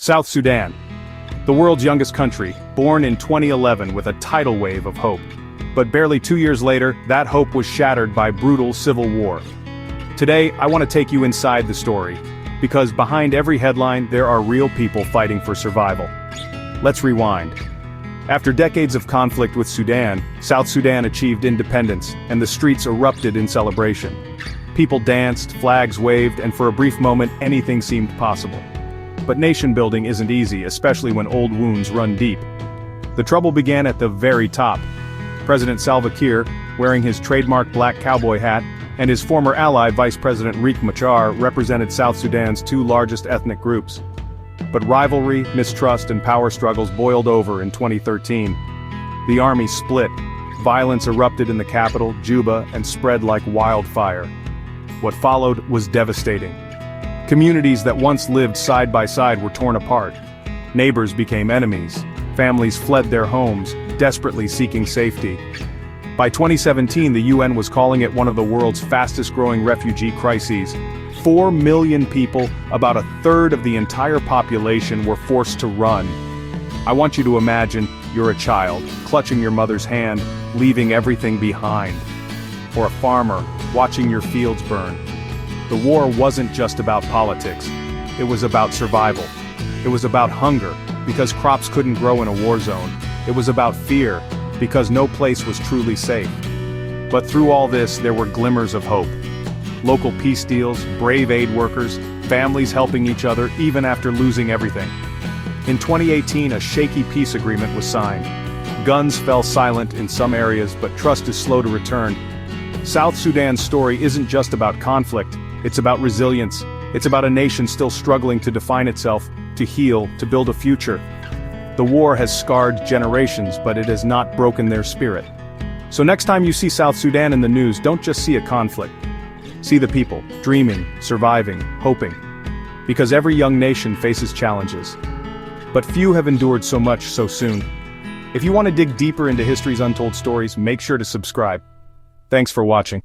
South Sudan, the world's youngest country, born in 2011 with a tidal wave of hope. But barely 2 years later, that hope was shattered by brutal civil war. Today, I want to take you inside the story, because behind every headline there are real people fighting for survival. Let's rewind. After decades of conflict with Sudan, South Sudan achieved independence, and the streets erupted in celebration. People danced, flags waved, and for a brief moment anything seemed possible. But nation building isn't easy, especially when old wounds run deep. The trouble began at the very top. President Salva Kiir, wearing his trademark black cowboy hat, and his former ally Vice President Riek Machar represented South Sudan's two largest ethnic groups. But rivalry, mistrust, and power struggles boiled over in 2013. The army split. Violence erupted in the capital, Juba, and spread like wildfire. What followed was devastating. Communities that once lived side by side were torn apart. Neighbors became enemies. Families fled their homes, desperately seeking safety. By 2017, the UN was calling it one of the world's fastest-growing refugee crises. 4 million people, about a third of the entire population, were forced to run. I want you to imagine you're a child, clutching your mother's hand, leaving everything behind. Or a farmer, watching your fields burn. The war wasn't just about politics. It was about survival. It was about hunger, because crops couldn't grow in a war zone. It was about fear, because no place was truly safe. But through all this, there were glimmers of hope. Local peace deals, brave aid workers, families helping each other even after losing everything. In 2018, a shaky peace agreement was signed. Guns fell silent in some areas, but trust is slow to return. South Sudan's story isn't just about conflict, it's about resilience. It's about a nation still struggling to define itself, to heal, to build a future. The war has scarred generations, but it has not broken their spirit. So next time you see South Sudan in the news, don't just see a conflict. See the people, dreaming, surviving, hoping. Because every young nation faces challenges. But few have endured so much so soon. If you want to dig deeper into history's untold stories, make sure to subscribe. Thanks for watching.